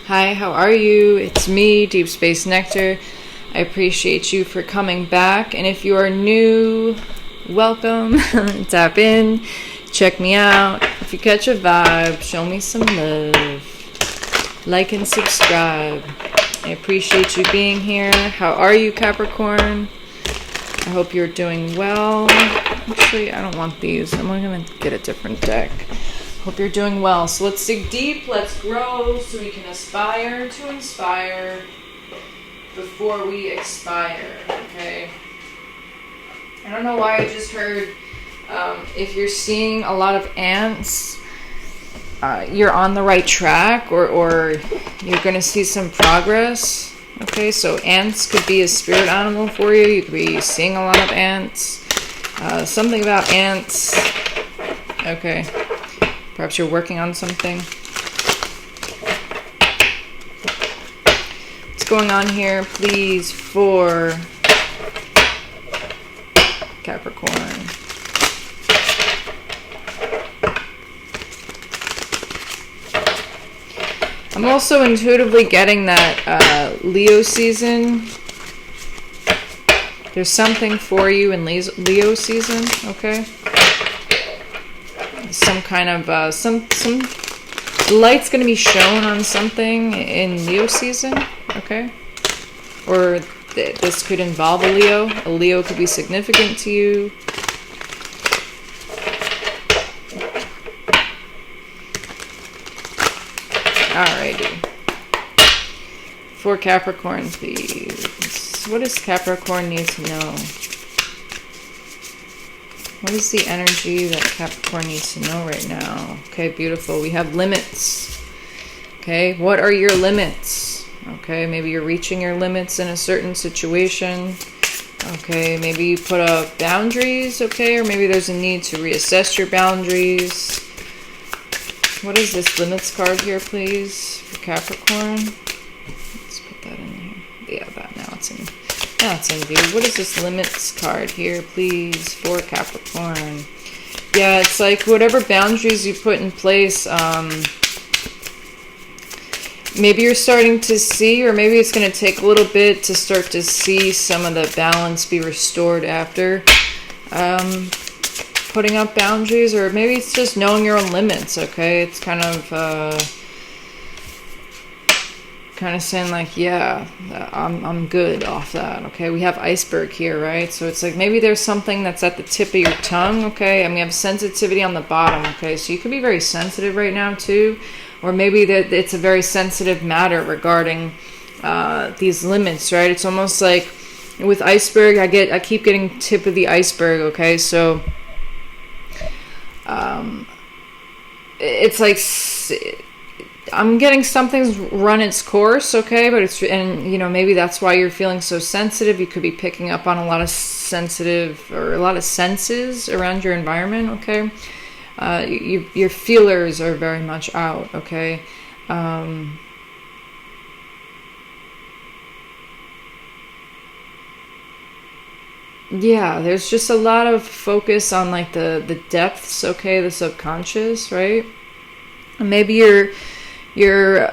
Hi, how are you? It's me, Deep Space Nectar. I appreciate you for coming back. And if you are new, welcome. Tap in, check me out. If you catch a vibe, show me some love. Like and subscribe. I appreciate you being here. How are you, Capricorn? I hope you're doing well. Actually, I don't want these. I'm going to get a different deck. Hope you're doing well. So let's dig deep, let's grow, so we can aspire to inspire before we expire, okay? I don't know why I just heard, if you're seeing a lot of ants, you're on the right track, or you're going to see some progress, okay? So ants could be a spirit animal for you. You could be seeing a lot of ants. Something about ants, okay? Perhaps you're working on something. What's going on here, please, for Capricorn? I'm also intuitively getting that Leo season. There's something for you in Leo season, okay? Some kind of some light's going to be shown on something in Leo season, okay? Or this could involve a Leo. A Leo could be significant to you. Alrighty. For Capricorn, please. What does Capricorn need to know? What is the energy that Capricorn needs to know right now? Okay, beautiful. We have limits. Okay, what are your limits? Okay, maybe you're reaching your limits in a certain situation. Okay, maybe you put up boundaries, okay? Or maybe there's a need to reassess your boundaries. What is this limits card here, please, for Capricorn? Let's put that in here. Yeah, that now it's in. That's in view. What is this limits card here, please, for Capricorn? Yeah, it's like whatever boundaries you put in place, maybe you're starting to see, or maybe it's going to take a little bit to start to see some of the balance be restored after putting up boundaries, or maybe it's just knowing your own limits, okay? It's kind of saying like, yeah, I'm good off that, okay? We have iceberg here, right? So it's like maybe there's something that's at the tip of your tongue, okay? And we have sensitivity on the bottom, okay? So you could be very sensitive right now too, or maybe that it's a very sensitive matter regarding these limits, right? It's almost like with iceberg, I keep getting tip of the iceberg, okay? So it's like I'm getting something's run its course, okay, but it's, and you know, maybe that's why you're feeling so sensitive. You could be picking up on a lot of sensitive or a lot of senses around your environment, okay. Your feelers are very much out, okay. Yeah, there's just a lot of focus on like the depths, okay, the subconscious, right? And maybe you're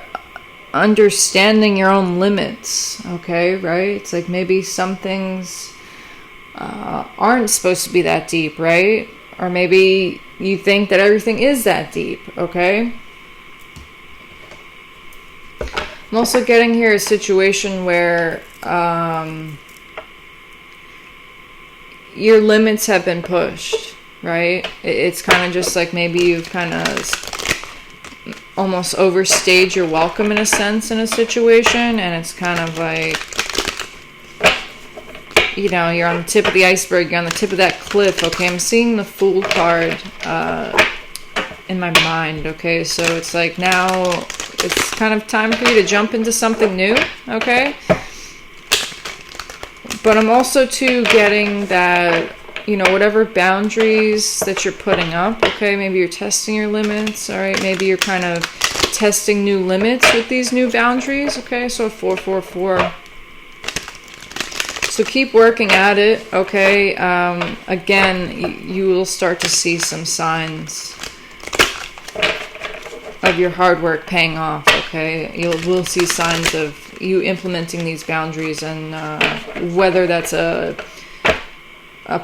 understanding your own limits, okay, right? It's like maybe some things aren't supposed to be that deep, right? Or maybe you think that everything is that deep, okay? I'm also getting here a situation where your limits have been pushed, right? It's kind of just like maybe you've kind of almost overstayed your welcome in a sense in a situation, and it's kind of like, you know, you're on the tip of the iceberg, you're on the tip of that cliff, okay? I'm seeing the Fool card in my mind, okay? So it's like now it's kind of time for you to jump into something new, okay? But I'm also too getting that, you know, whatever boundaries that you're putting up, okay, maybe you're testing your limits, all right, maybe you're kind of testing new limits with these new boundaries, okay, so 444. So keep working at it, okay, again, you will start to see some signs your hard work paying off, okay? We'll see signs of you implementing these boundaries, and whether that's a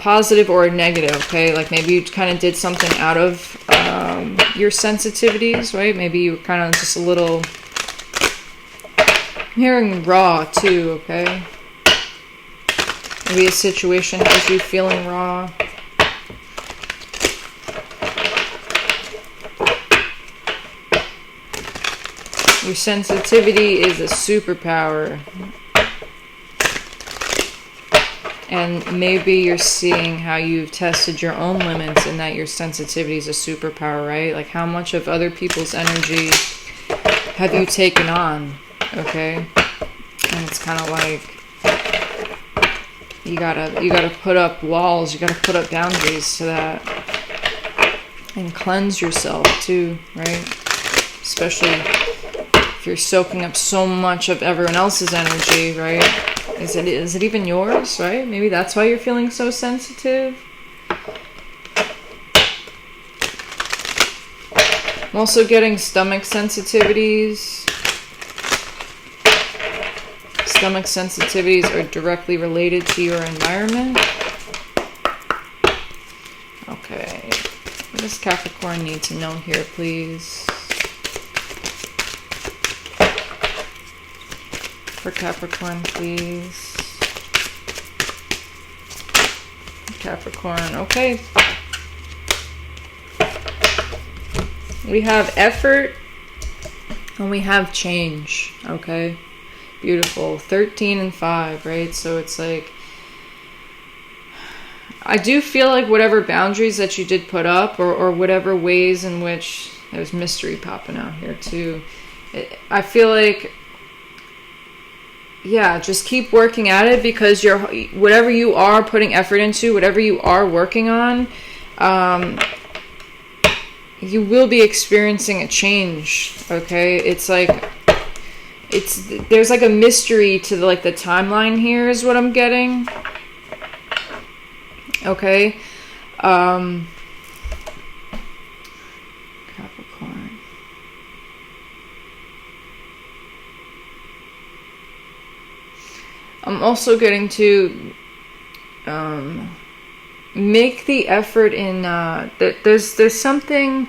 positive or a negative, okay? Like maybe you kind of did something out of your sensitivities, right? Maybe you were kind of just a little... I'm hearing raw too, okay? Maybe a situation has you feeling raw. Your sensitivity is a superpower. And maybe you're seeing how you've tested your own limits and that your sensitivity is a superpower, right? Like how much of other people's energy have you taken on, okay? And it's kind of like you gotta put up walls, you gotta put up boundaries to that, and cleanse yourself too, right? Especially if you're soaking up so much of everyone else's energy, right? Is it even yours, right? Maybe that's why you're feeling so sensitive. I'm also getting stomach sensitivities. Stomach sensitivities are directly related to your environment. Okay. What does Capricorn need to know here, please? For Capricorn, please. Capricorn, okay. We have effort and we have change, okay? Beautiful. 13 and 5, right? So it's like, I do feel like whatever boundaries that you did put up, or whatever ways in which, there's mystery popping out here too. I feel like, yeah, just keep working at it, because whatever you are putting effort into, whatever you are working on, you will be experiencing a change, okay? It's like, there's like a mystery to the timeline here is what I'm getting. Okay. Capricorn. I'm also getting to make the effort in there's something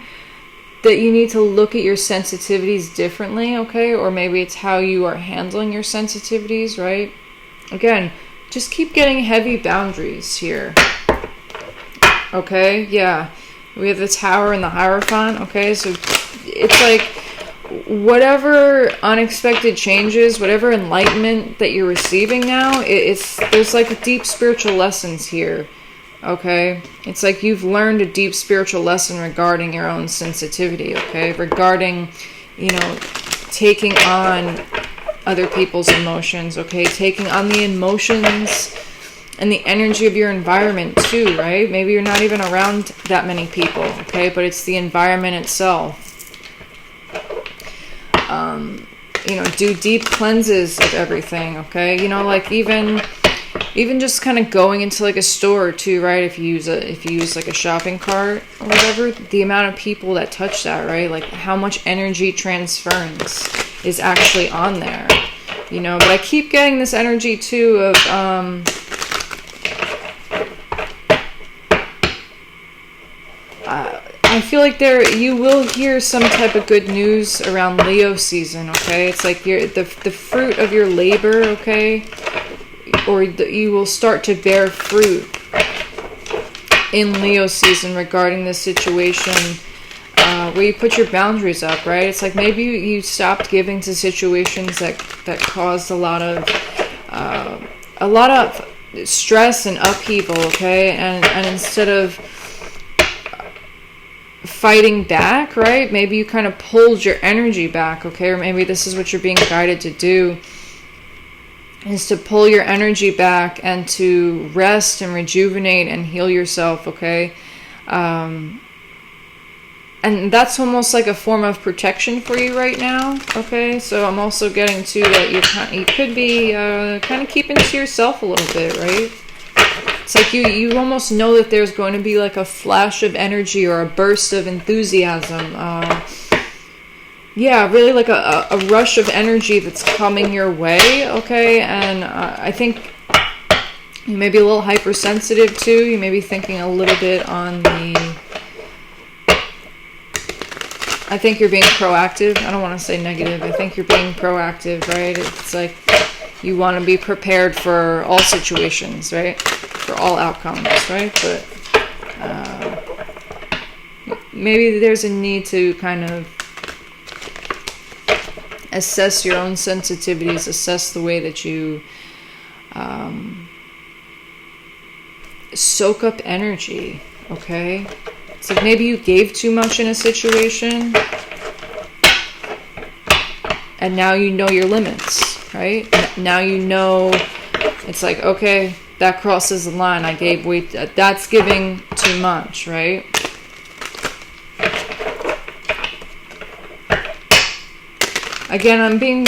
that you need to look at your sensitivities differently, okay? Or maybe it's how you are handling your sensitivities, right? Again, just keep getting heavy boundaries here. Okay, yeah. We have the Tower and the Hierophant, okay? So it's like whatever unexpected changes, whatever enlightenment that you're receiving now, there's like deep spiritual lessons here. Okay, it's like you've learned a deep spiritual lesson regarding your own sensitivity, okay? Regarding, taking on other people's emotions, okay? Taking on the emotions and the energy of your environment too, right? Maybe you're not even around that many people, okay? But it's the environment itself. Do deep cleanses of everything, okay? Even just kind of going into like a store too, right? If you use like a shopping cart or whatever, the amount of people that touch that, right? Like how much energy transference is actually on there, But I keep getting this energy too of I feel like you will hear some type of good news around Leo season, okay? It's like the fruit of your labor, okay? Or you will start to bear fruit in Leo season regarding this situation where you put your boundaries up, right? It's like maybe you stopped giving to situations that caused a lot of stress and upheaval, okay? And instead of fighting back, right? Maybe you kind of pulled your energy back, okay? Or maybe this is what you're being guided to do, is to pull your energy back and to rest and rejuvenate and heal yourself, okay? And that's almost like a form of protection for you right now, okay? So I'm also getting to that you could be kind of keeping to yourself a little bit, right? It's like you almost know that there's going to be like a flash of energy or a burst of enthusiasm yeah, really like a rush of energy that's coming your way, okay? And I think you may be a little hypersensitive too. You may be thinking a little bit on the... I think you're being proactive. I don't want to say negative. I think you're being proactive, right? It's like you want to be prepared for all situations, right? For all outcomes, right? But maybe there's a need to kind of assess your own sensitivities, assess the way that you soak up energy, okay? It's like maybe you gave too much in a situation, and now you know your limits, right? Now you know, it's like, okay, that crosses the line. I gave way, that's giving too much, right? Again, I'm being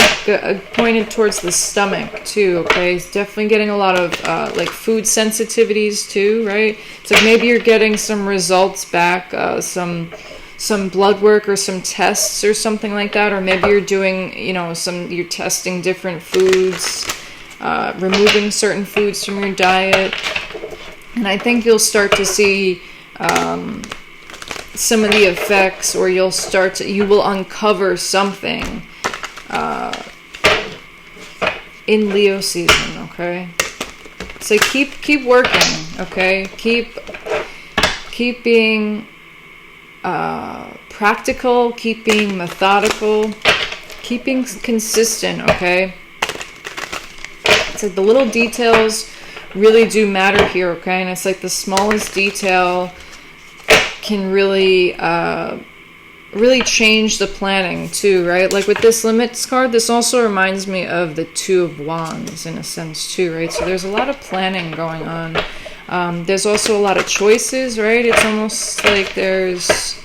pointed towards the stomach too, okay? It's definitely getting a lot of like food sensitivities too, right? So maybe you're getting some results back, some blood work or some tests or something like that, or maybe you're doing, you're testing different foods, removing certain foods from your diet. And I think you'll start to see some of the effects, or you will uncover something in Leo season, okay? So keep working, okay? Keep being practical, keep being methodical, keep being consistent, okay? It's like the little details really do matter here, okay? And it's like the smallest detail can really change the planning too, right? Like with this limits card, this also reminds me of the Two of Wands in a sense too, right? So there's a lot of planning going on. There's also a lot of choices, right? It's almost like there's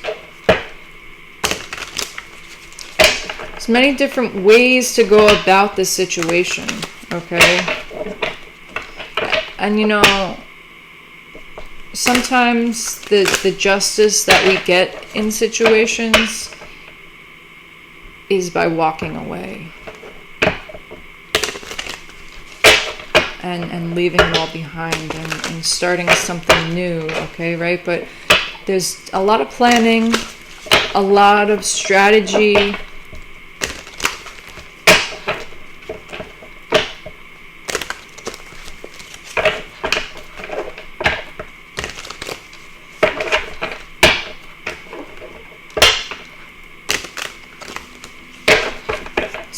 many different ways to go about this situation, okay? And sometimes the justice that we get in situations is by walking away and leaving it all behind and starting something new, okay, right? But there's a lot of planning, a lot of strategy.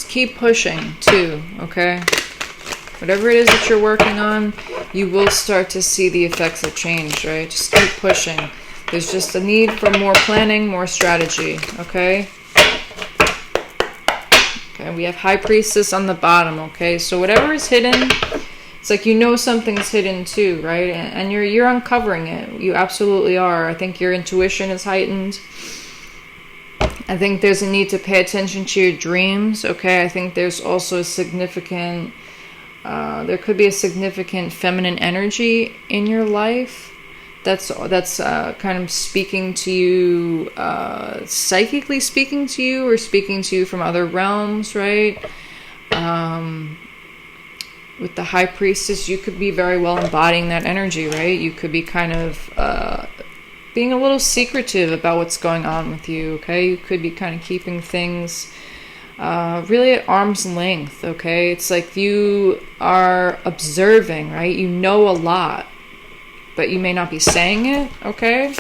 Keep pushing too, okay? Whatever it is that you're working on, you will start to see the effects of change, right? Just keep pushing. There's just a need for more planning, more strategy, okay? Okay, we have High Priestess on the bottom, okay? So whatever is hidden, it's like something's hidden too, right? And you're uncovering it. You absolutely are. I think your intuition is heightened. I think there's a need to pay attention to your dreams, okay? I think there's also there could be a significant feminine energy in your life that's kind of speaking to you, psychically speaking to you, or speaking to you from other realms, right? With the High Priestess, you could be very well embodying that energy, right? You could be kind of being a little secretive about what's going on with you, okay? You could be kind of keeping things really at arm's length, okay? It's like you are observing, right? You know a lot, but you may not be saying it, okay?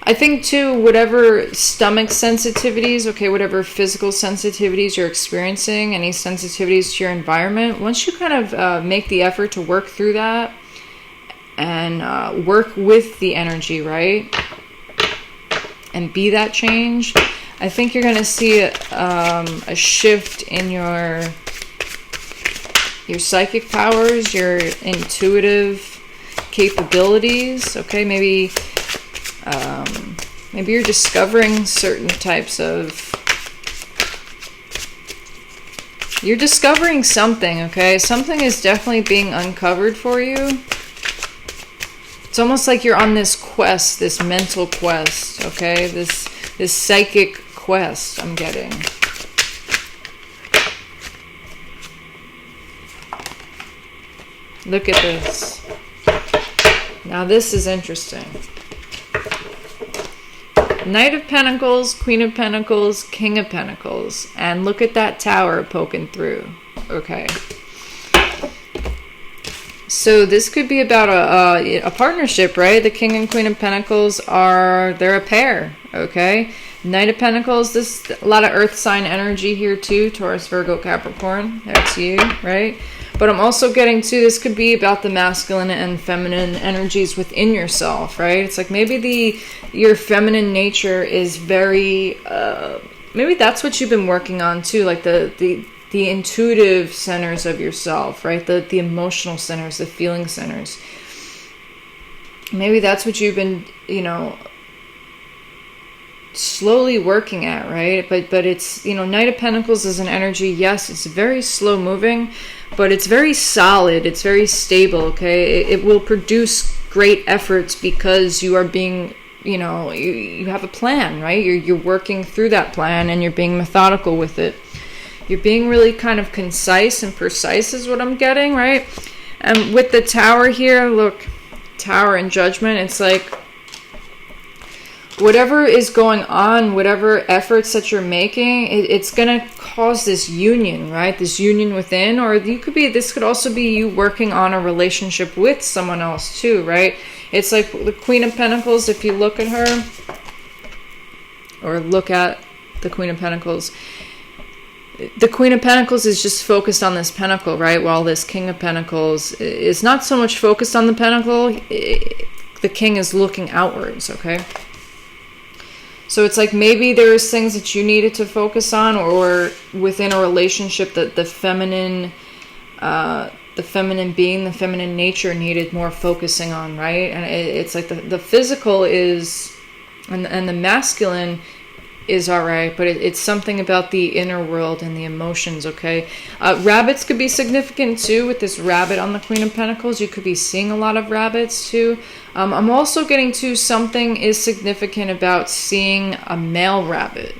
I think too, whatever stomach sensitivities, okay, whatever physical sensitivities you're experiencing, any sensitivities to your environment, once you kind of make the effort to work through that and work with the energy, right, and be that change, I think you're going to see a shift in your psychic powers, your intuitive capabilities, okay, maybe you're discovering certain types of... You're discovering something, okay? Something is definitely being uncovered for you. It's almost like you're on this quest, this mental quest, okay? This psychic quest I'm getting. Look at this. Now this is interesting. Knight of Pentacles, Queen of Pentacles, King of Pentacles. And look at that tower poking through. Okay. So this could be about a partnership, right? The King and Queen of Pentacles they're a pair, okay? Knight of Pentacles, this a lot of earth sign energy here too. Taurus, Virgo, Capricorn. That's you, right? But I'm also getting to, this could be about the masculine and feminine energies within yourself, right? It's like maybe your feminine nature is very, maybe that's what you've been working on too, like the intuitive centers of yourself, right? The emotional centers, the feeling centers. Maybe that's what you've been, slowly working at, right? But it's, Knight of Pentacles is an energy, yes, it's very slow moving, but it's very solid, it's very stable, okay? It will produce great efforts because you are being, you have a plan, right? You're working through that plan and you're being methodical with it. You're being really kind of concise and precise is what I'm getting, right? And with the tower here, look, tower and judgment, it's like whatever is going on, whatever efforts that you're making, it's going to cause this union, right? This union within, or this could also be you working on a relationship with someone else too, right? It's like the Queen of Pentacles, if you look at her, or look at the Queen of Pentacles, the Queen of Pentacles is just focused on this pentacle, right? While this King of Pentacles is not so much focused on the pentacle, the King is looking outwards, okay? So it's like maybe there's things that you needed to focus on, or within a relationship that the feminine being, the feminine nature needed more focusing on, right? And it's like the physical is, and the masculine is all right, but it's something about the inner world and the emotions, okay? Rabbits could be significant too with this rabbit on the Queen of Pentacles. You could be seeing a lot of rabbits too. I'm also getting to something is significant about seeing a male rabbit.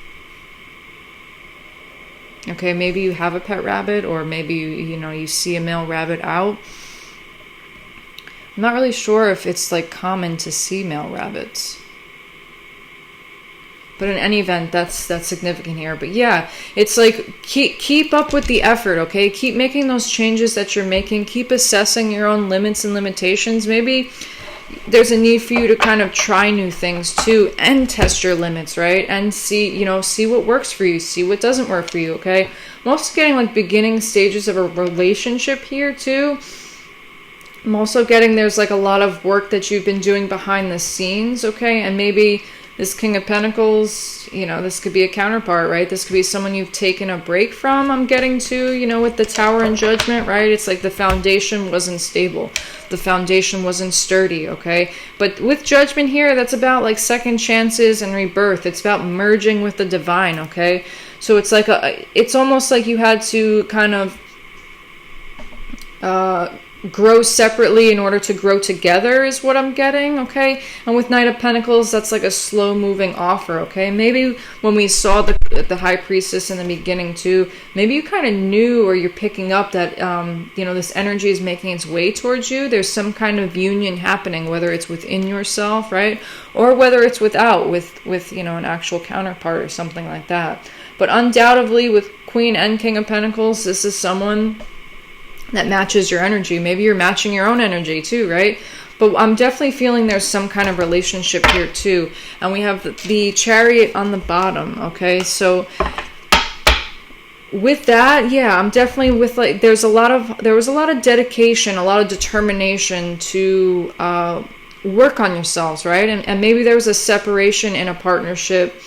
Okay, maybe you have a pet rabbit, or maybe you see a male rabbit out. I'm not really sure if it's like common to see male rabbits. But in any event, that's significant here. But yeah, it's like keep up with the effort, okay? Keep making those changes that you're making. Keep assessing your own limits and limitations. Maybe there's a need for you to kind of try new things too, and test your limits, right? And see what works for you, see what doesn't work for you, okay? I'm also getting like beginning stages of a relationship here too. I'm also getting there's like a lot of work that you've been doing behind the scenes, okay? And maybe this King of Pentacles, this could be a counterpart, right? This could be someone you've taken a break from, I'm getting to, with the Tower and Judgment, right? It's like the foundation wasn't stable. The foundation wasn't sturdy, okay? But with Judgment here, that's about like second chances and rebirth. It's about merging with the divine, okay? So it's like it's almost like you had to kind of grow separately in order to grow together is what I'm getting, okay? And with Knight of Pentacles, that's like a slow moving offer, okay? Maybe when we saw the High Priestess in the beginning too, maybe you kind of knew, or you're picking up that this energy is making its way towards you. There's some kind of union happening, whether it's within yourself, right? Or whether it's with an actual counterpart or something like that. But undoubtedly with Queen and King of Pentacles, this is someone that matches your energy. Maybe you're matching your own energy too, right? But I'm definitely feeling there's some kind of relationship here too. And we have the Chariot on the bottom, okay? So with that, yeah, I'm definitely with like there was a lot of dedication, a lot of determination to work on yourselves, right? And maybe there was a separation in a partnership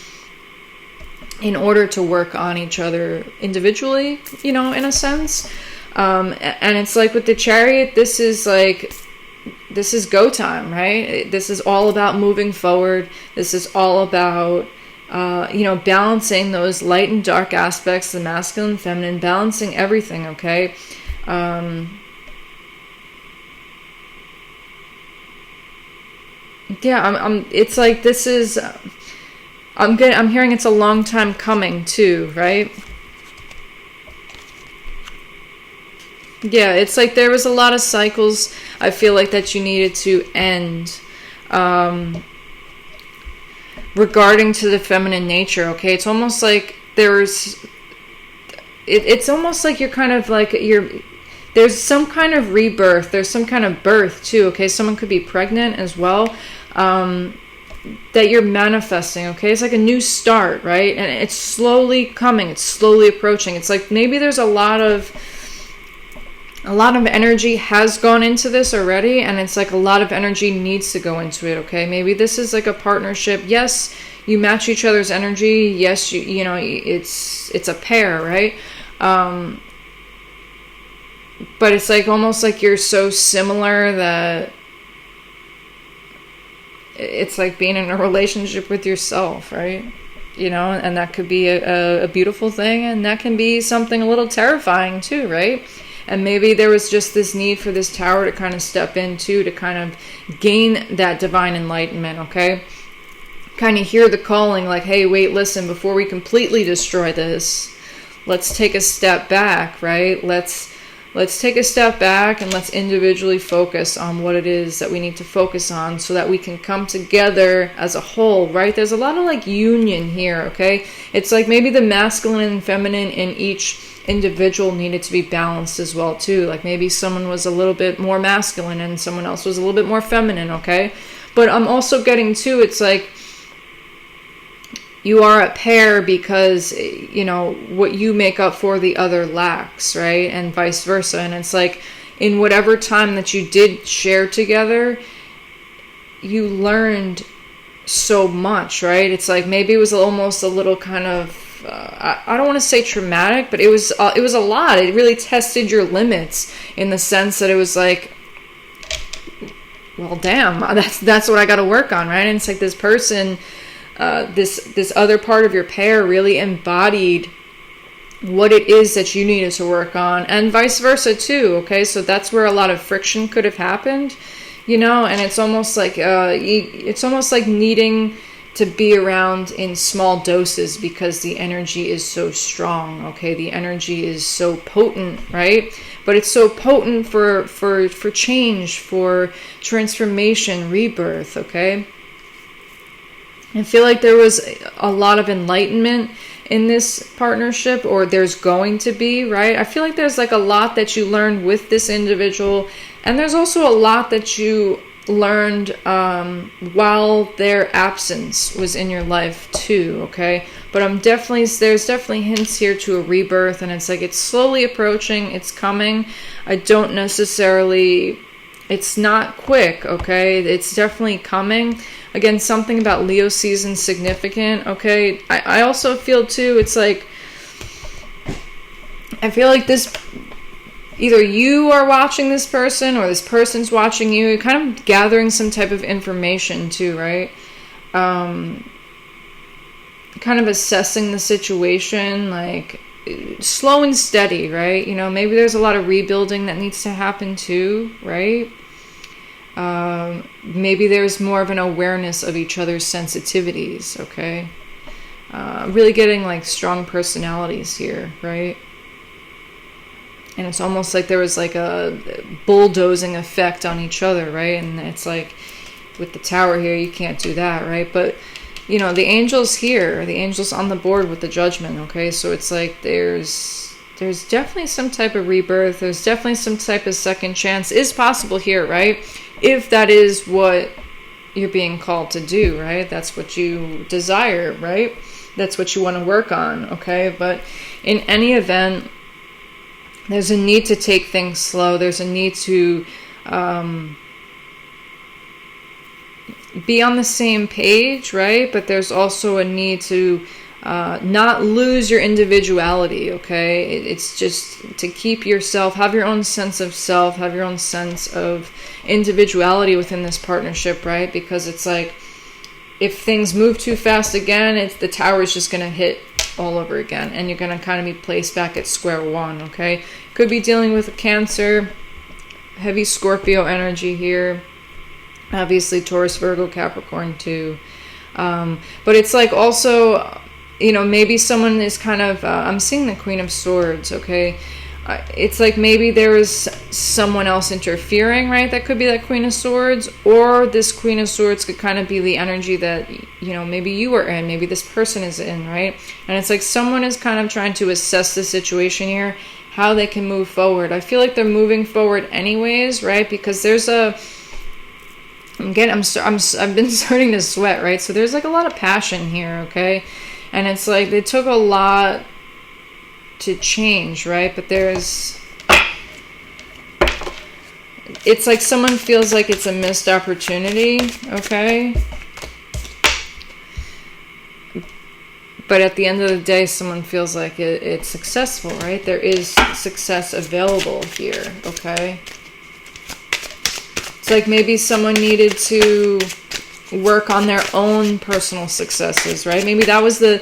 in order to work on each other individually, in a sense. And it's like with the Chariot, this is go time, right? This is all about moving forward. This is all about, balancing those light and dark aspects, the masculine and feminine, balancing everything, okay? Yeah, it's like this is, I'm hearing it's a long time coming too, right? Yeah, it's like there was a lot of cycles I feel like that you needed to end, regarding to the feminine nature, okay? It's almost like it's almost like you're kind of like, there's some kind of rebirth, there's some kind of birth too, okay? Someone could be pregnant as well, that you're manifesting, okay? It's like a new start, right? And it's slowly coming, it's slowly approaching. It's like maybe there's a lot of energy has gone into this already, and it's like a lot of energy needs to go into it, okay? Maybe this is like a partnership. Yes, you match each other's energy. Yes, you know, it's a pair, right? But it's like almost like you're so similar that it's like being in a relationship with yourself, right? You know, and that could be a beautiful thing, and that can be something a little terrifying too, right? And maybe there was just this need for this tower to kind of step into, to kind of gain that divine enlightenment, okay? Kind of hear the calling, like, hey, wait, listen, before we completely destroy this, let's take a step back, right? Let's take a step back and let's individually focus on what it is that we need to focus on so that we can come together as a whole, right? There's a lot of like union here, okay? It's like maybe the masculine and feminine in each individual needed to be balanced as well too. Like maybe someone was a little bit more masculine and someone else was a little bit more feminine, okay? But I'm also getting to, it's like you are a pair because, you know, what you make up for the other lacks, right? And vice versa. And it's like in whatever time that you did share together, you learned so much, right? It's like maybe it was almost a little kind of, I don't want to say traumatic, but it was a lot. It really tested your limits in the sense that it was like, well, damn, that's what I got to work on, right? And it's like this person, this other part of your pair really embodied what it is that you needed to work on, and vice versa too, okay? So that's where a lot of friction could have happened, you know, and it's almost like needing to be around in small doses because the energy is so strong, okay? The energy is so potent, right? But it's so potent for change, for transformation, rebirth, okay? I feel like there was a lot of enlightenment in this partnership, or there's going to be, right? I feel like there's like a lot that you learned with this individual, and there's also a lot that you learned while their absence was in your life too, okay? But there's definitely hints here to a rebirth, and it's like it's slowly approaching, it's coming. I don't necessarily, it's not quick, okay? It's definitely coming. Again, something about Leo season significant, okay? I also feel too, it's like, I feel like this, either you are watching this person or this person's watching you. You're kind of gathering some type of information too, right? Kind of assessing the situation, like slow and steady, right? You know, maybe there's a lot of rebuilding that needs to happen too, right? Maybe there's more of an awareness of each other's sensitivities, okay? Really getting like strong personalities here, right? And it's almost like there was like a bulldozing effect on each other, right? And it's like with the tower here, you can't do that, right? But, you know, the angel's here, the angel's on the board with the judgment, okay? So it's like there's definitely some type of rebirth. There's definitely some type of second chance is possible here, right? If that is what you're being called to do, right? That's what you desire, right? That's what you want to work on, okay? But in any event, there's a need to take things slow. There's a need to be on the same page, right? But there's also a need to not lose your individuality, okay? It's just to keep yourself, have your own sense of self, have your own sense of individuality within this partnership, right? Because it's like, if things move too fast again, the tower is just going to hit all over again, and you're going to kind of be placed back at square one, okay? Could be dealing with a Cancer, heavy Scorpio energy here. Obviously Taurus, Virgo, Capricorn too. But it's like also, maybe someone is kind of, I'm seeing the Queen of Swords, okay? It's like maybe there is someone else interfering, right? That could be that Queen of Swords, or this Queen of Swords could kind of be the energy that, maybe you are in, maybe this person is in, right? And it's like someone is kind of trying to assess the situation here, how they can move forward. I feel like they're moving forward anyways, right? Because there's I've been starting to sweat, right? So there's like a lot of passion here, okay? And it's like they took a lot to change, right? But it's like someone feels like it's a missed opportunity, okay? But at the end of the day, someone feels like it's successful, right? There is success available here, okay? It's like maybe someone needed to work on their own personal successes, right? Maybe that was the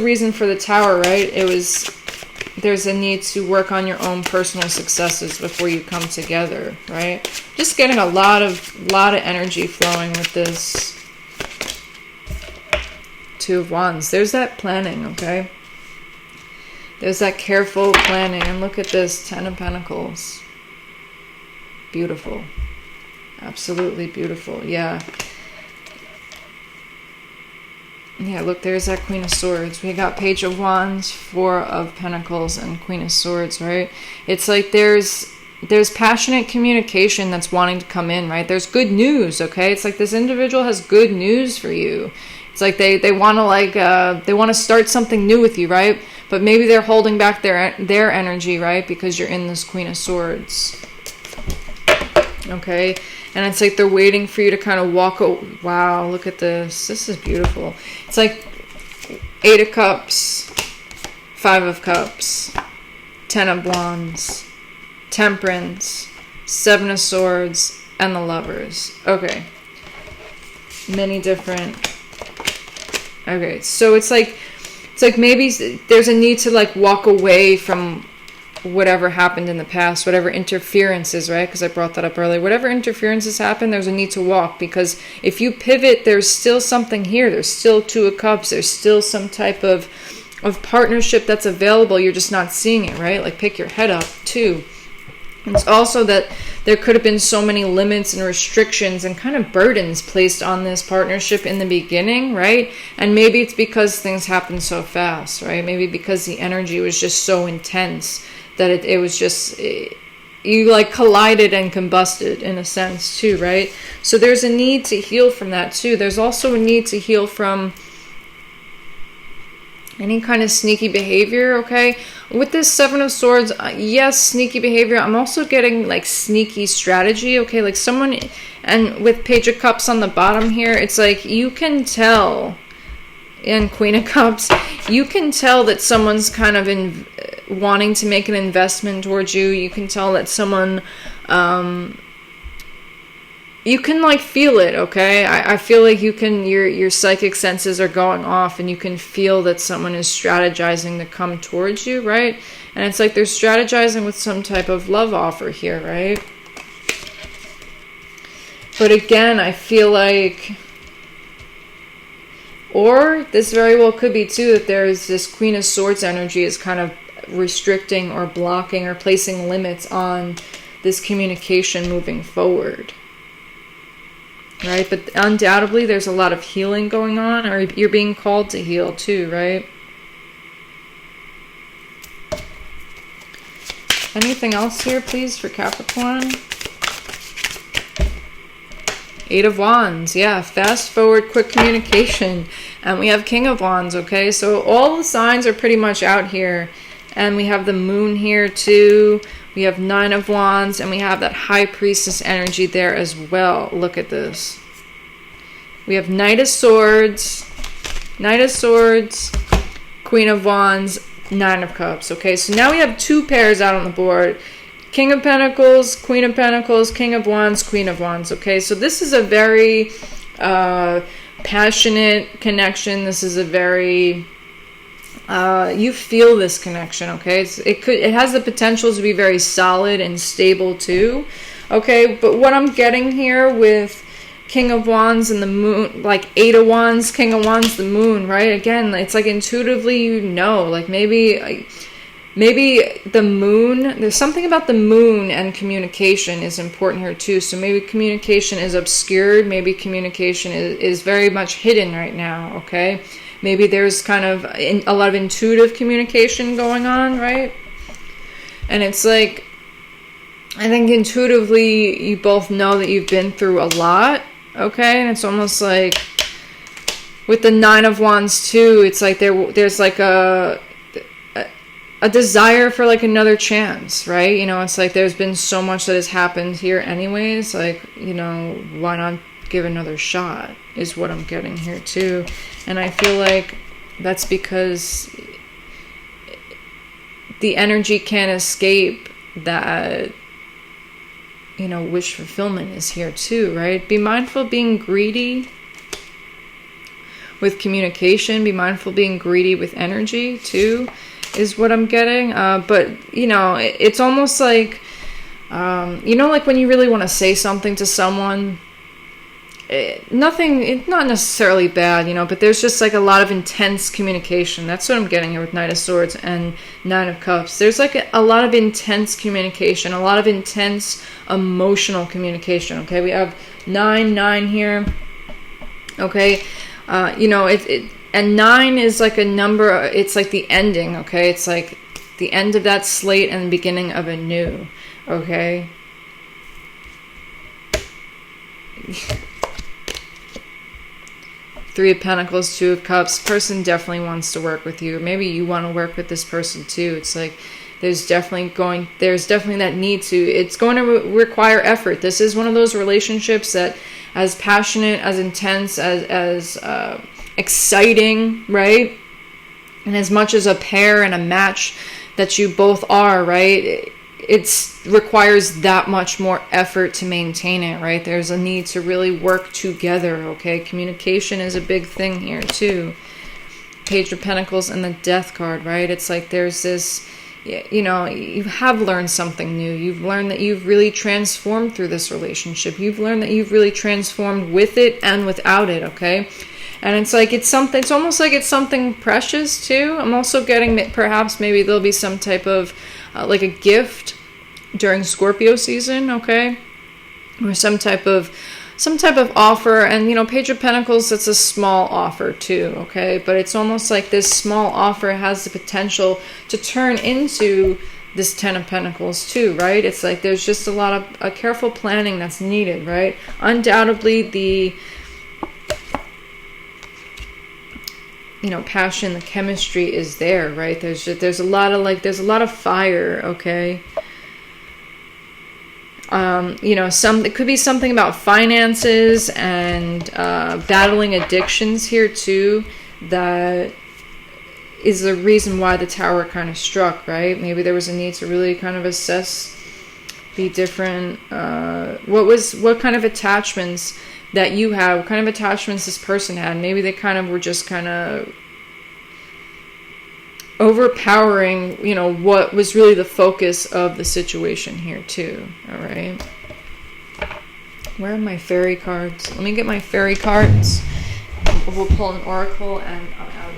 reason for the Tower, right? There's a need to work on your own personal successes before you come together, right? Just getting a lot of energy flowing with this Two of Wands. There's that planning, okay? There's that careful planning. And look at this, Ten of Pentacles. Beautiful. Absolutely beautiful. Yeah. Yeah, look, there's that Queen of Swords. We got Page of Wands, Four of Pentacles, and Queen of Swords, right? It's like there's passionate communication that's wanting to come in, right? There's good news, okay? It's like this individual has good news for you. It's like they want to they want to start something new with you, right? But maybe they're holding back their energy, right? Because you're in this Queen of Swords. Okay? And it's like they're waiting for you to kind of walk. Wow, look at this. This is beautiful. It's like 8 of Cups, 5 of Cups, 10 of Wands, Temperance, 7 of Swords, and the Lovers. Okay. Many different. Okay, so it's like maybe there's a need to like walk away from whatever happened in the past, whatever interferences, right? Because I brought that up earlier. Whatever interferences happen, there's a need to walk, because if you pivot, there's still something here. There's still 2 of Cups. There's still some type of partnership that's available. You're just not seeing it, right? Like pick your head up too. It's also that there could have been so many limits and restrictions and kind of burdens placed on this partnership in the beginning, right? And maybe it's because things happen so fast, right? Maybe because the energy was just so intense that it was just, you like collided and combusted in a sense too, right? So there's a need to heal from that too. There's also a need to heal from any kind of sneaky behavior, okay? With this 7 of Swords, yes, sneaky behavior. I'm also getting like sneaky strategy, okay? Like someone, and with Page of Cups on the bottom here, it's like you can tell, and Queen of Cups, you can tell that someone's kind of wanting to make an investment towards you. You can tell that someone, you can like feel it, okay? I feel like you can, your psychic senses are going off, and you can feel that someone is strategizing to come towards you, right? And it's like they're strategizing with some type of love offer here, right? But again, I feel like, or this very well could be too, that there's this Queen of Swords energy is kind of restricting or blocking or placing limits on this communication moving forward. Right? But undoubtedly there's a lot of healing going on, or you're being called to heal too, right? Anything else here, please, for Capricorn? 8 of Wands, yeah, fast forward, quick communication. And we have King of Wands, okay? So all the signs are pretty much out here. And we have the Moon here too. We have 9 of Wands, and we have that High Priestess energy there as well. Look at this. We have Knight of Swords, Queen of Wands, 9 of Cups. Okay, so now we have 2 pairs out on the board. King of Pentacles, Queen of Pentacles, King of Wands, Queen of Wands. Okay, so this is a very passionate connection. This is a very... you feel this connection, okay? It has the potential to be very solid and stable too, okay? But what I'm getting here with King of Wands and the Moon, like 8 of Wands, King of Wands, the Moon, right? Again, it's like intuitively you know, like maybe the moon, there's something about the moon and communication is important here too. So maybe communication is obscured, maybe communication is very much hidden right now, okay? Maybe there's kind of a lot of intuitive communication going on, right? And it's like, I think intuitively you both know that you've been through a lot, okay? And it's almost like with the 9 of Wands too, it's like there's like a desire for like another chance, right? You know, it's like there's been so much that has happened here anyways, like, you know, why not give another shot is what I'm getting here too. And I feel like that's because the energy can't escape that, you know, wish fulfillment is here too, right? Be mindful of being greedy with communication. Be mindful of being greedy with energy too, is what I'm getting. But, you know, it's almost like, you know, like when you really want to say something to someone, it's not necessarily bad, you know, but there's just like a lot of intense communication. That's what I'm getting here with Knight of Swords and 9 of Cups. There's like a lot of intense communication, a lot of intense emotional communication, okay? We have 9 here, okay? You know, and 9 is like a number, it's like the ending, okay? It's like the end of that slate and the beginning of a new, okay? 3 of Pentacles, 2 of Cups. Person definitely wants to work with you. Maybe you want to work with this person too. It's like there's definitely that need to. It's going to require effort. This is one of those relationships that, as passionate, as intense, as exciting, right? And as much as a pair and a match that you both are, right? It requires that much more effort to maintain it, right? There's a need to really work together, okay? Communication is a big thing here too. Page of Pentacles and the Death card, right? It's like there's this, you know, you have learned something new. You've learned that you've really transformed through this relationship. You've learned that you've really transformed with it and without it, okay? And it's like it's almost like it's something precious too. I'm also getting perhaps maybe there'll be some type of like a gift during Scorpio season, okay? Or some type of offer. And, you know, Page of Pentacles, it's a small offer too, okay? But it's almost like this small offer has the potential to turn into this 10 of Pentacles too, right? It's like there's just a lot of a careful planning that's needed, right? Undoubtedly the, you know, passion, the chemistry is there, right? There's a lot of fire, okay? You know, it could be something about finances and battling addictions here too. That is the reason why the Tower kind of struck, right? Maybe there was a need to really kind of assess the different, what kind of attachments that you have, what kind of attachments this person had. Maybe they kind of were just kind of overpowering, you know, what was really the focus of the situation here too. All right. Where are my fairy cards? Let me get my fairy cards. We'll pull an oracle and I'm out.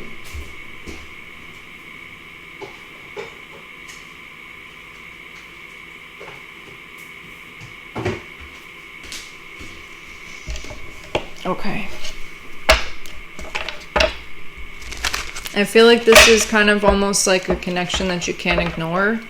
Okay. I feel like this is kind of almost like a connection that you can't ignore.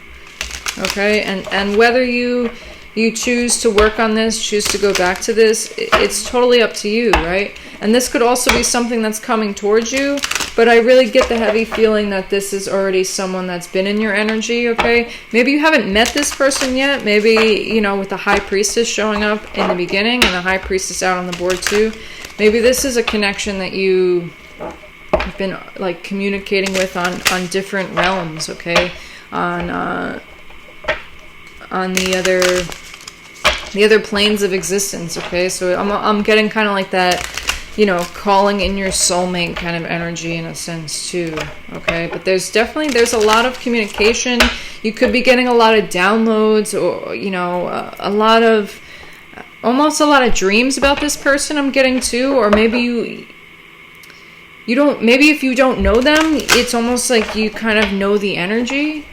Okay, and whether you choose to work on this, choose to go back to this, it's totally up to you, right? And this could also be something that's coming towards you, but I really get the heavy feeling that this is already someone that's been in your energy, okay? Maybe you haven't met this person yet. Maybe, you know, with the High Priestess showing up in the beginning and the High Priestess out on the board too. Maybe this is a connection that you have been like communicating with on different realms, okay? On the other planes of existence, okay? So I'm getting kind of like that, you know, calling in your soulmate kind of energy in a sense too, okay? But there's a lot of communication. You could be getting a lot of downloads, or, you know, a lot of almost a lot of dreams about this person I'm getting too, or maybe you don't, maybe if you don't know them, it's almost like you kind of know the energy,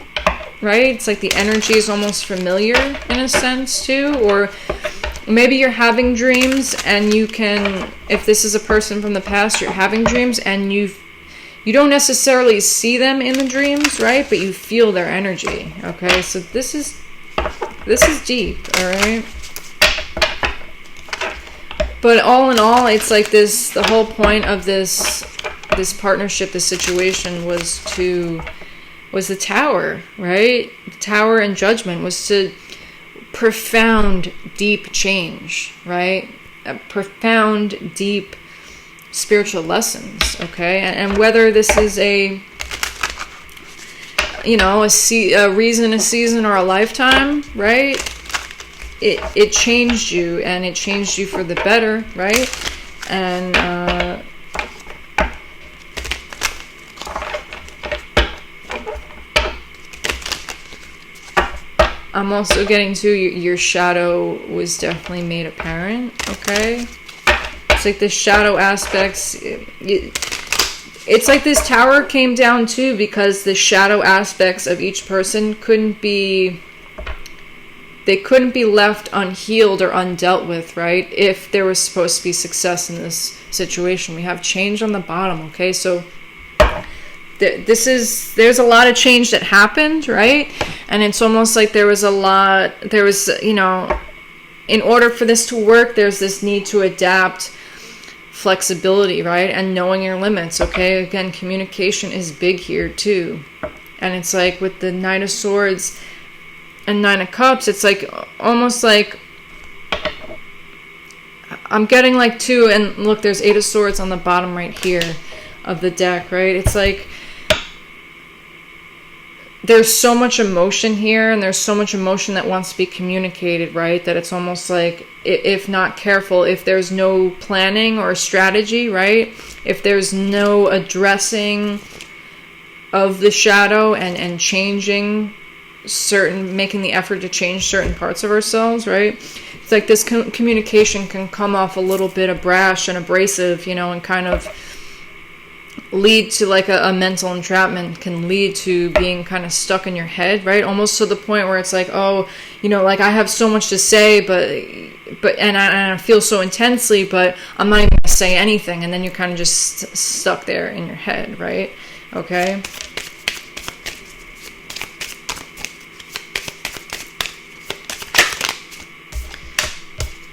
right? It's like the energy is almost familiar in a sense too, or maybe you're having dreams and you can, if this is a person from the past, you're having dreams and you don't necessarily see them in the dreams, right? But you feel their energy, okay? So this is deep, all right? But all in all, it's like this, the whole point of this partnership, this situation was the Tower, right? The Tower and Judgment was to profound, deep change, right? A profound, deep spiritual lessons, okay? And whether this is a reason, a season, or a lifetime, right? It changed you, and it changed you for the better, right? And I'm also getting to your shadow was definitely made apparent, okay? It's like the shadow aspects, it's like this Tower came down too because the shadow aspects of each person couldn't be left unhealed or undealt with, right? If there was supposed to be success in this situation. We have change on the bottom, okay? So there's a lot of change that happened, right? And it's almost like in order for this to work, there's this need to adapt, flexibility, right? And knowing your limits, okay? Again, communication is big here too. And it's like with the Knight of Swords and Nine of Cups, it's like almost like I'm getting like two, and look, there's Eight of Swords on the bottom right here of the deck, right? It's like there's so much emotion here, and there's so much emotion that wants to be communicated, right? That it's almost like, if not careful, if there's no planning or strategy, right? If there's no addressing of the shadow and changing making the effort to change certain parts of ourselves, right? It's like this communication can come off a little bit of brash and abrasive, and kind of lead to like a mental entrapment, can lead to being kind of stuck in your head, right? Almost to the point where it's like, oh, like I have so much to say, but I feel so intensely, but I'm not even going to say anything. And then you're kind of just stuck there in your head, right? Okay.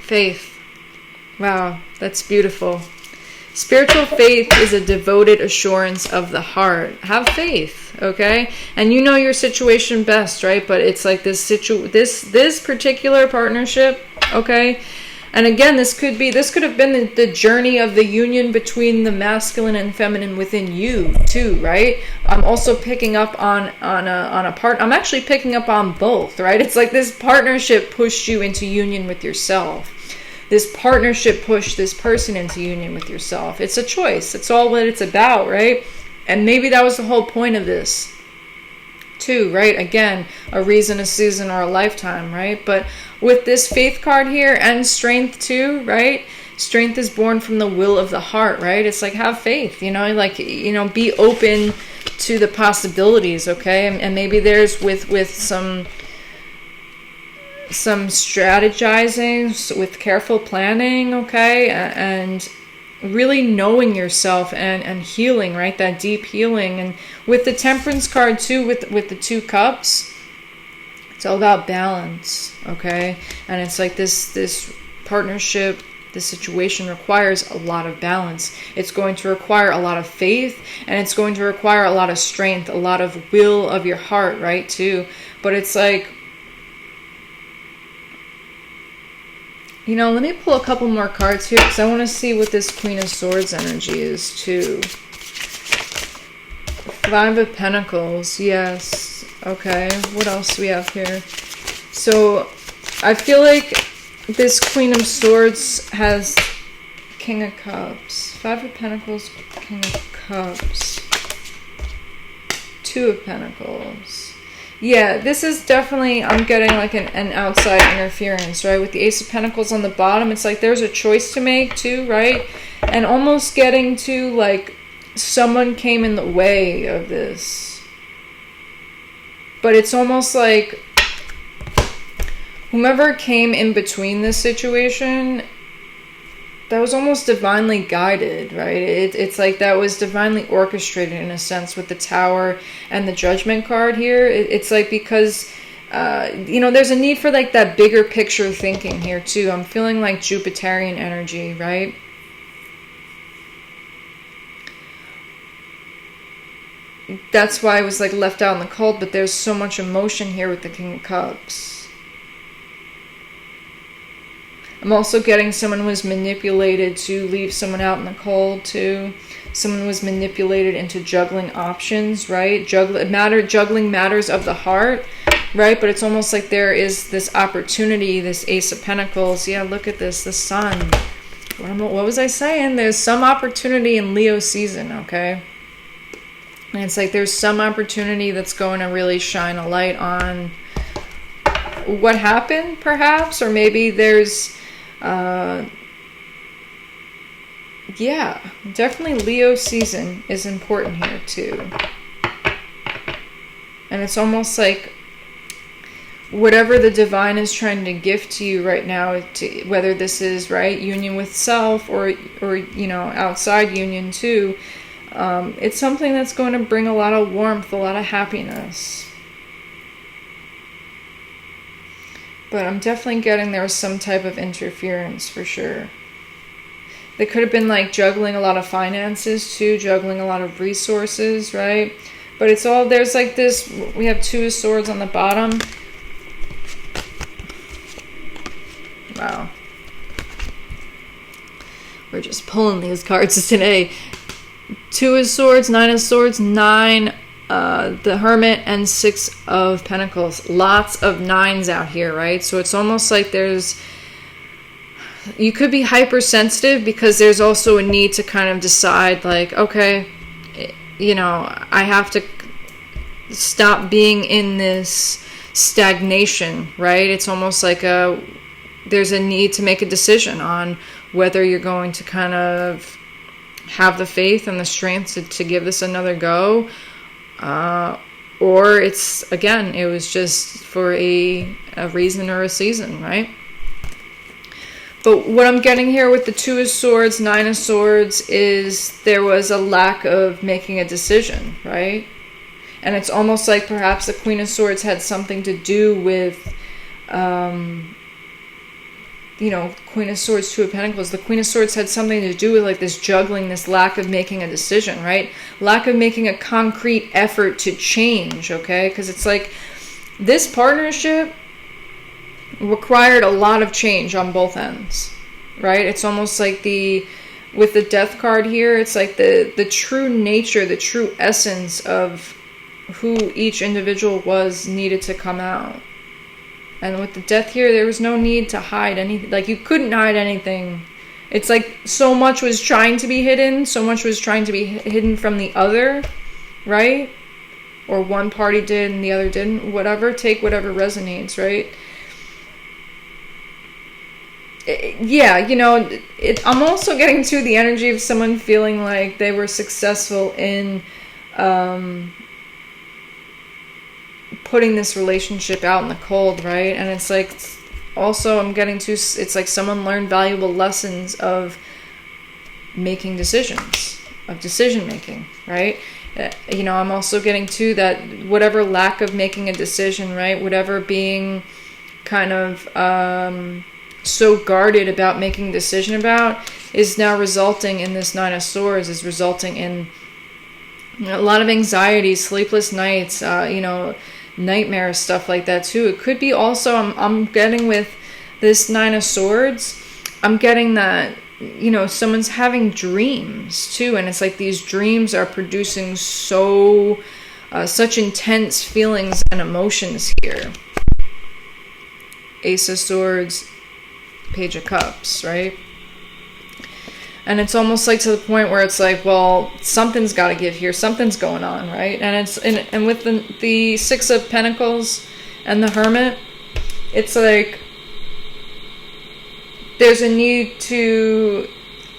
Faith. Wow, that's beautiful. Spiritual faith is a devoted assurance of the heart. Have faith, okay? And you know your situation best, right? But it's like this particular partnership, okay? And again, this could have been the journey of the union between the masculine and feminine within you too, right? I'm also picking up on a part. I'm actually picking up on both, right? It's like this partnership pushed you into union with yourself. This partnership pushed this person into union with yourself. It's a choice. It's all what it's about, right? And maybe that was the whole point of this too, right? Again, a reason, a season, or a lifetime, right? But with this faith card here and strength too, right? Strength is born from the will of the heart, right? It's like, have faith, be open to the possibilities, okay? And maybe there's with some strategizing, with careful planning, okay? And really knowing yourself and healing, right? That deep healing. And with the Temperance card too, with the Two Cups, it's all about balance, okay? And it's like this partnership, this situation requires a lot of balance. It's going to require a lot of faith, and it's going to require a lot of strength, a lot of will of your heart, right, too? But it's like, let me pull a couple more cards here, because I want to see what this Queen of Swords energy is, too. Five of Pentacles, yes. Okay, what else do we have here? So, I feel like this Queen of Swords has King of Cups. Five of Pentacles, King of Cups. Two of Pentacles. Yeah, this is definitely, I'm getting like an outside interference, right? With the Ace of Pentacles on the bottom, it's like there's a choice to make too, right? And almost getting to like someone came in the way of this. But it's almost like whomever came in between this situation, that was almost divinely guided, right? It's like that was divinely orchestrated in a sense with the Tower and the Judgment card here. It's like because, there's a need for like that bigger picture thinking here too. I'm feeling like Jupiterian energy, right? That's why I was like left out in the cold, but there's so much emotion here with the King of Cups. I'm also getting someone was manipulated to leave someone out in the cold too. Someone was manipulated into juggling options, right? Juggling matters of the heart, right? But it's almost like there is this opportunity, this Ace of Pentacles. Yeah, look at this, the Sun. What was I saying? There's some opportunity in Leo season, okay? And it's like there's some opportunity that's going to really shine a light on what happened, perhaps, or maybe there's definitely Leo season is important here too. And it's almost like whatever the divine is trying to gift to you right now, whether this is right union with self or outside union too, it's something that's going to bring a lot of warmth, a lot of happiness. But I'm definitely getting there was some type of interference for sure. They could have been like juggling a lot of finances too, juggling a lot of resources, right? But it's all, there's like this, we have Two of Swords on the bottom. Wow. We're just pulling these cards today. Two of Swords, Nine of Swords, Nine, the Hermit, and Six of Pentacles. Lots of nines out here, right? So it's almost like you could be hypersensitive because there's also a need to kind of decide like, okay, I have to stop being in this stagnation, right? It's almost like there's a need to make a decision on whether you're going to kind of have the faith and the strength to give this another go, or it's, again, it was just for a reason or a season, right? But what I'm getting here with the Two of Swords, Nine of Swords, is there was a lack of making a decision, right? And it's almost like perhaps the Queen of Swords had something to do with, Queen of Swords, Two of Pentacles. The Queen of Swords had something to do with like this juggling, this lack of making a decision, right? Lack of making a concrete effort to change, okay? Because it's like this partnership required a lot of change on both ends, right? It's almost like with the Death card here, it's like the true nature, the true essence of who each individual was needed to come out. And with the Death here, there was no need to hide anything. Like, you couldn't hide anything. It's like so much was trying to be hidden, so much was trying to be hidden from the other, right? Or one party did and the other didn't. Whatever, take whatever resonates, right? I'm also getting to the energy of someone feeling like they were successful in putting this relationship out in the cold, right? And it's like, also I'm getting to, it's like someone learned valuable lessons of making decisions, of decision making, right? I'm also getting to that whatever lack of making a decision, right? Whatever being kind of so guarded about making a decision about is now resulting in this Nine of Swords, is resulting in a lot of anxiety, sleepless nights, nightmares, stuff like that too. It could be also, I'm getting with this Nine of Swords, I'm getting that, someone's having dreams too, and it's like these dreams are producing such intense feelings and emotions here. Ace of Swords, Page of Cups, right? And it's almost like to the point where it's like, well, something's got to give here. Something's going on, right? And it's and with the Six of Pentacles and the Hermit, it's like there's a need to.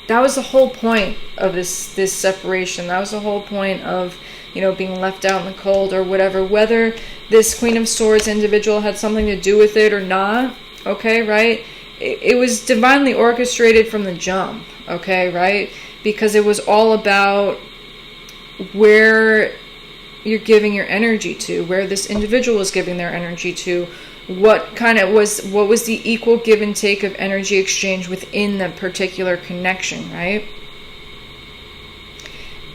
That was the whole point of this separation. That was the whole point of, you know, being left out in the cold or whatever. Whether this Queen of Swords individual had something to do with it or not, okay, right? It was divinely orchestrated from the jump, okay, right? Because it was all about where you're giving your energy to, where this individual is giving their energy to, what was the equal give and take of energy exchange within the particular connection, right?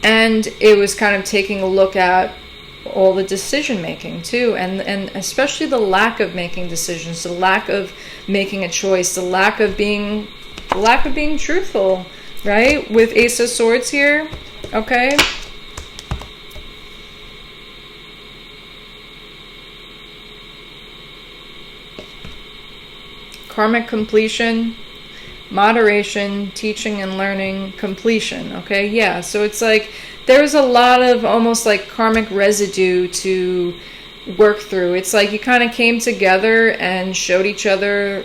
And it was kind of taking a look at all the decision making too, and especially the lack of making decisions, the lack of making a choice, the lack of being truthful, right? With Ace of Swords here, okay? Karmic completion, moderation, teaching and learning, completion, okay? Yeah, so it's like there's a lot of almost like karmic residue to work through. It's like you kind of came together and showed each other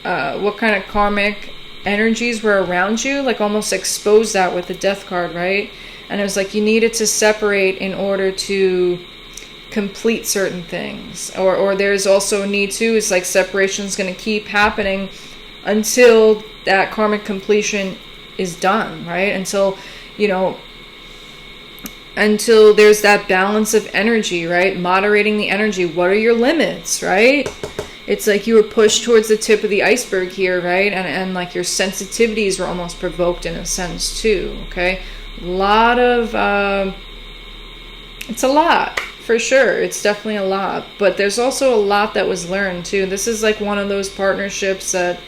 what kind of karmic energies were around you, like almost exposed that with the Death card, right? And it was like you needed to separate in order to complete certain things, or there's also a need to, it's like separation is going to keep happening until that karmic completion is done, right? Until, you know, until there's that balance of energy, right? Moderating the energy. What are your limits, right? It's like you were pushed towards the tip of the iceberg here, right? And like your sensitivities were almost provoked in a sense too, okay? A lot of it's a lot. For sure, it's definitely a lot, but there's also a lot that was learned too. This is like one of those partnerships that,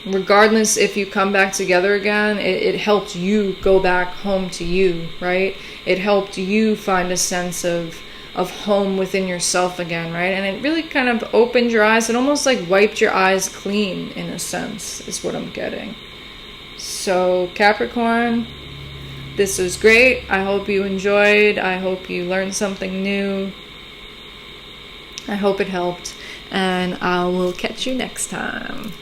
regardless if you come back together again, it helped you go back home to you, right? It helped you find a sense of home within yourself again, right? And it really kind of opened your eyes. It almost like wiped your eyes clean in a sense, is what I'm getting. So Capricorn, this was great. I hope you enjoyed. I hope you learned something new. I hope it helped. And I will catch you next time.